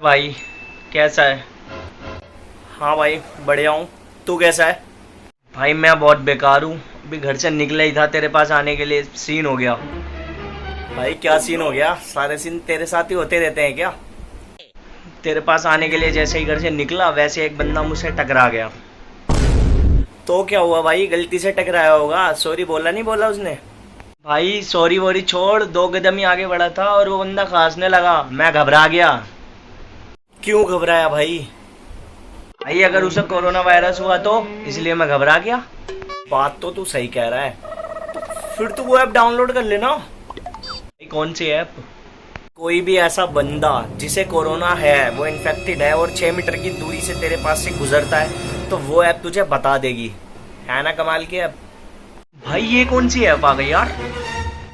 भाई, कैसा है? हाँ भाई, बढ़िया हूँ। तू कैसा है? भाई मैं बहुत बेकार हूँ। अभी घर से निकला ही था तेरे पास आने के लिए, सीन हो गया। भाई क्या सीन हो गया? सारे सीन तेरे साथ ही होते रहते हैं क्या? तेरे पास आने के लिए जैसे ही घर से निकला वैसे एक बंदा मुझसे टकरा गया। तो क्या हुआ भाई? गलती से टकराया होगा, सॉरी बोला नहीं बोला उसने? भाई सॉरी वोरी छोड़, 2 कदम ही आगे बढ़ा था और वो बंदा खांसने लगा। मैं घबरा गया। क्यों घबराया भाई? भाई अगर उसे कोरोना वायरस हुआ तो इसलिए मैं घबरा गया। बात तो तू सही कह रहा है। फिर तू वो ऐप डाउनलोड कर लेना। भाई कौन सी ऐप? कोई भी ऐसा बंदा जिसे कोरोना है, वो इन्फेक्टेड है और 6 मीटर की दूरी से तेरे पास से गुजरता है, तो वो ऐप तुझे बता देगी। है ना कमाल की ऐप? भाई ये कौन सी ऐप आ गई यार?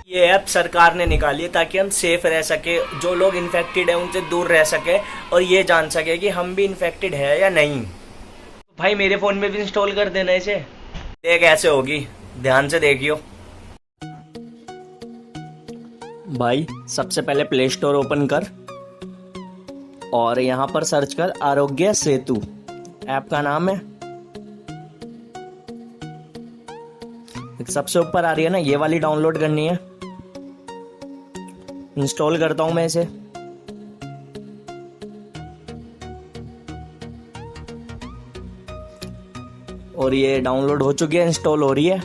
ये ऐप सरकार ने निकाली है ताकि हम सेफ रह सके, जो लोग इन्फेक्टेड है उनसे दूर रह सके और ये जान सके कि हम भी इन्फेक्टेड है या नहीं। भाई मेरे फोन में भी इंस्टॉल कर देना इसे। देख ऐसे होगी, ध्यान से देखियो। भाई सबसे पहले प्ले स्टोर ओपन कर और यहाँ पर सर्च कर आरोग्य सेतु। ऐप का नाम है, सबसे ऊपर आ रही है ना, ये वाली डाउनलोड करनी है। इंस्टॉल करता हूं मैं इसे। और ये डाउनलोड हो चुकी है, इंस्टॉल हो रही है।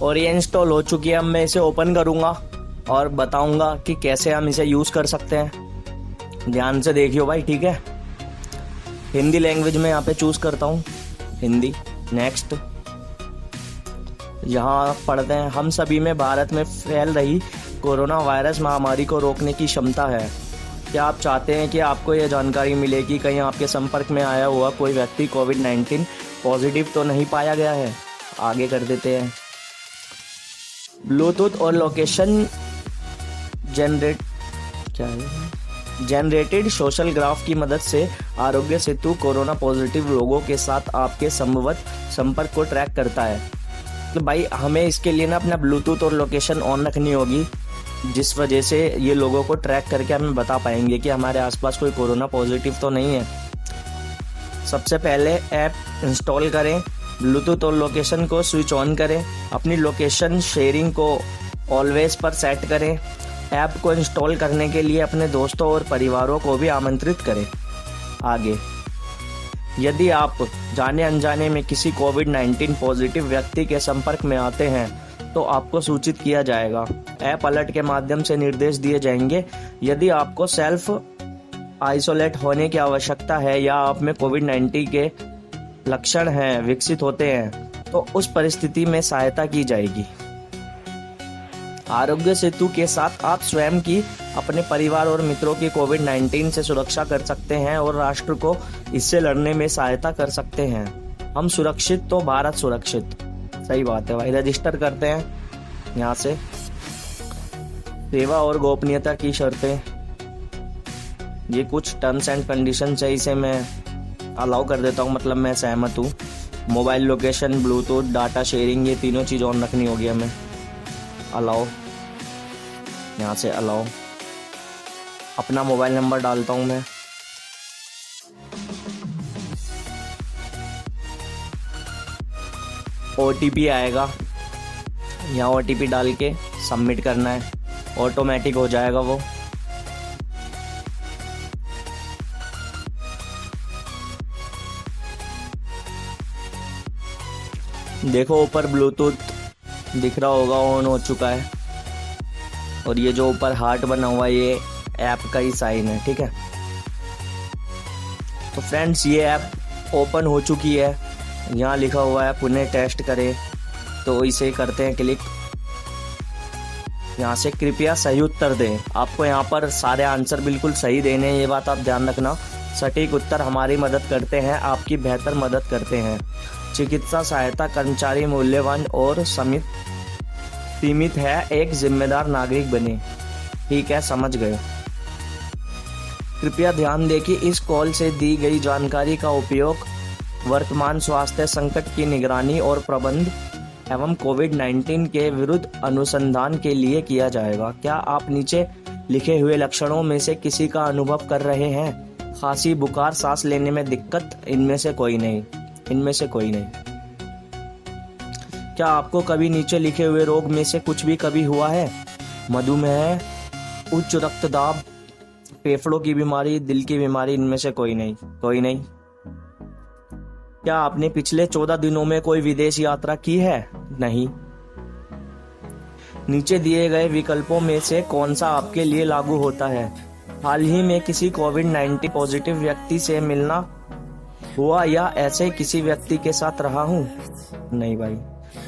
और ये इंस्टॉल हो चुकी है। अब मैं इसे ओपन करूंगा और बताऊंगा कि कैसे हम इसे यूज कर सकते हैं। ध्यान से देखियो भाई, ठीक है? हिंदी लैंग्वेज में यहाँ पे चूज करता हूँ, हिंदी। नेक्स्ट। यहाँ पढ़ते हैं, हम सभी में भारत में फैल रही कोरोना वायरस महामारी को रोकने की क्षमता है। क्या आप चाहते हैं कि आपको यह जानकारी मिले कि कहीं आपके संपर्क में आया हुआ कोई व्यक्ति कोविड-19 पॉजिटिव तो नहीं पाया गया है? आगे कर देते हैं। ब्लूटूथ और लोकेशन जनरेटेड सोशल ग्राफ की मदद से आरोग्य सेतु कोरोना पॉजिटिव लोगों के साथ आपके संभवत संपर्क को ट्रैक करता है। तो भाई हमें इसके लिए ना अपना ब्लूटूथ और लोकेशन ऑन रखनी होगी, जिस वजह से ये लोगों को ट्रैक करके हमें बता पाएंगे कि हमारे आसपास कोई कोरोना पॉजिटिव तो नहीं है। सबसे पहले ऐप इंस्टॉल करें, ब्लूटूथ और लोकेशन को स्विच ऑन करें, अपनी लोकेशन शेयरिंग को ऑलवेज पर सेट करें। ऐप को इंस्टॉल करने के लिए अपने दोस्तों और परिवारों को भी आमंत्रित करें। आगे, यदि आप जाने अनजाने में किसी कोविड-19 पॉजिटिव व्यक्ति के संपर्क में आते हैं तो आपको सूचित किया जाएगा। ऐप अलर्ट के माध्यम से निर्देश दिए जाएंगे। यदि आपको सेल्फ आइसोलेट होने की आवश्यकता है या आप में कोविड-19 के लक्षण हैं विकसित होते हैं तो उस परिस्थिति में सहायता की जाएगी। आरोग्य सेतु के साथ आप स्वयं की, अपने परिवार और मित्रों की कोविड-19 से सुरक्षा कर सकते हैं और राष्ट्र को इससे लड़ने में सहायता कर सकते हैं। हम सुरक्षित तो भारत सुरक्षित। सही बात है भाई। रजिस्टर करते हैं यहाँ से। सेवा और गोपनीयता की शर्तें, ये कुछ टर्म्स एंड कंडीशन है, इसे मैं अलाउ कर देता हूँ, मतलब मैं सहमत हूँ। Mobile location, Bluetooth, data sharing, ये तीनों चीज़ ऑन रखनी होगी हमें। अलाउ, यहाँ से अलाउ। अपना मोबाइल नंबर डालता हूँ मैं। OTP आएगा, यहाँ OTP डाल के सबमिट करना है, ऑटोमेटिक हो जाएगा वो। देखो ऊपर ब्लूटूथ दिख रहा होगा, ऑन हो चुका है। और ये जो ऊपर हार्ट बना हुआ है ये ऐप का ही साइन है, ठीक है? तो फ्रेंड्स ये ऐप ओपन हो चुकी है। यहाँ लिखा हुआ है पुनः टेस्ट करें, तो इसे करते हैं क्लिक। यहाँ से कृपया सही उत्तर दें। आपको यहाँ पर सारे आंसर बिल्कुल सही देने हैं, ये बात आप ध्यान रखना। सटीक उत्तर हमारी मदद करते हैं, आपकी बेहतर मदद करते हैं। चिकित्सा सहायता कर्मचारी मूल्यवान और सीमित है, एक जिम्मेदार नागरिक बने। ठीक है, समझ गए। कृपया ध्यान दें कि इस कॉल से दी गई जानकारी का उपयोग वर्तमान स्वास्थ्य संकट की निगरानी और प्रबंध एवं कोविड-19 के विरुद्ध अनुसंधान के लिए किया जाएगा। क्या आप नीचे लिखे हुए लक्षणों में से किसी का अनुभव कर रहे हैं? खांसी, बुखार, सांस लेने में दिक्कत? इनमें से कोई नहीं। इनमें से कोई नहीं। क्या आपको कभी नीचे लिखे हुए रोग में से कुछ भी कभी हुआ है? मधुमेह, उच्च रक्तदाब, फेफड़ों की बीमारी, दिल की बीमारी? इनमें से कोई नहीं। कोई नहीं। क्या आपने पिछले 14 दिनों में कोई विदेश यात्रा की है? नहीं। नीचे दिए गए विकल्पों में से कौन सा आपके लिए लागू होता है? हाल ही में किसी कोविड-19 पॉजिटिव व्यक्ति से मिलना हुआ या ऐसे किसी व्यक्ति के साथ रहा हूँ? नहीं भाई।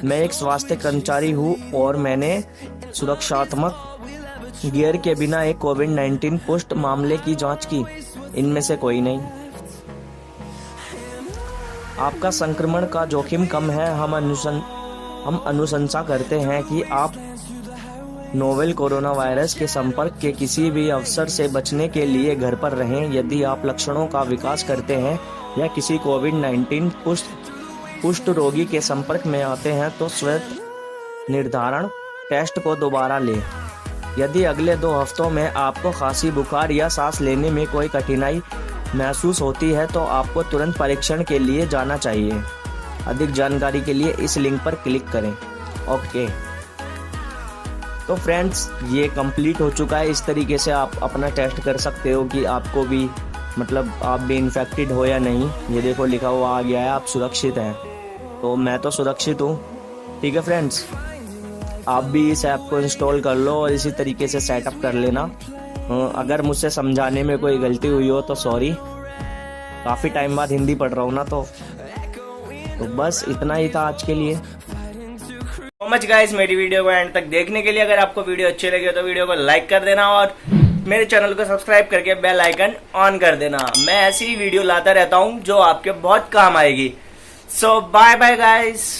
मैं एक स्वास्थ्य कर्मचारी हूँ और मैंने सुरक्षात्मक गियर के बिना एक कोविड-19 पोस्ट मामले की जांच की। इनमें से कोई नहीं। आपका संक्रमण का जोखिम कम है। हम अनुशंसा करते हैं कि आप नोवेल कोरोना वायरस के संपर्क के किसी भी अवसर से बचने के लिए घर पर रहें। यदि आप लक्षणों का विकास करते हैं या किसी कोविड-19 पुष्ट रोगी के संपर्क में आते हैं तो स्वतः निर्धारण टेस्ट को दोबारा लें। यदि अगले 2 हफ्तों में आपको खांसी, बुखार या सांस लेने में कोई कठिनाई महसूस होती है तो आपको तुरंत परीक्षण के लिए जाना चाहिए। अधिक जानकारी के लिए इस लिंक पर क्लिक करें। ओके, तो फ्रेंड्स ये कंप्लीट हो चुका है। इस तरीके से आप अपना टेस्ट कर सकते हो कि आपको भी मतलब आप भी इन्फेक्टेड हो या नहीं। ये देखो लिखा हुआ आ गया है, आप सुरक्षित हैं। तो मैं तो सुरक्षित हूँ। ठीक है फ्रेंड्स, आप भी इस ऐप को इंस्टॉल कर लो और इसी तरीके से सेटअप कर लेना। अगर मुझसे समझाने में कोई गलती हुई हो तो सॉरी। काफ़ी टाइम बाद हिंदी पढ़ रहा हूँ ना, तो बस इतना ही था आज के लिए। सो मच गाइस मेरी वीडियो को एंड तक देखने के लिए। अगर आपको वीडियो अच्छी लगी तो वीडियो को लाइक कर देना और मेरे चैनल को सब्सक्राइब करके बेल आइकन ऑन कर देना। मैं ऐसी वीडियो लाता रहता हूँ जो आपके बहुत काम आएगी। सो बाय बाय गाइस।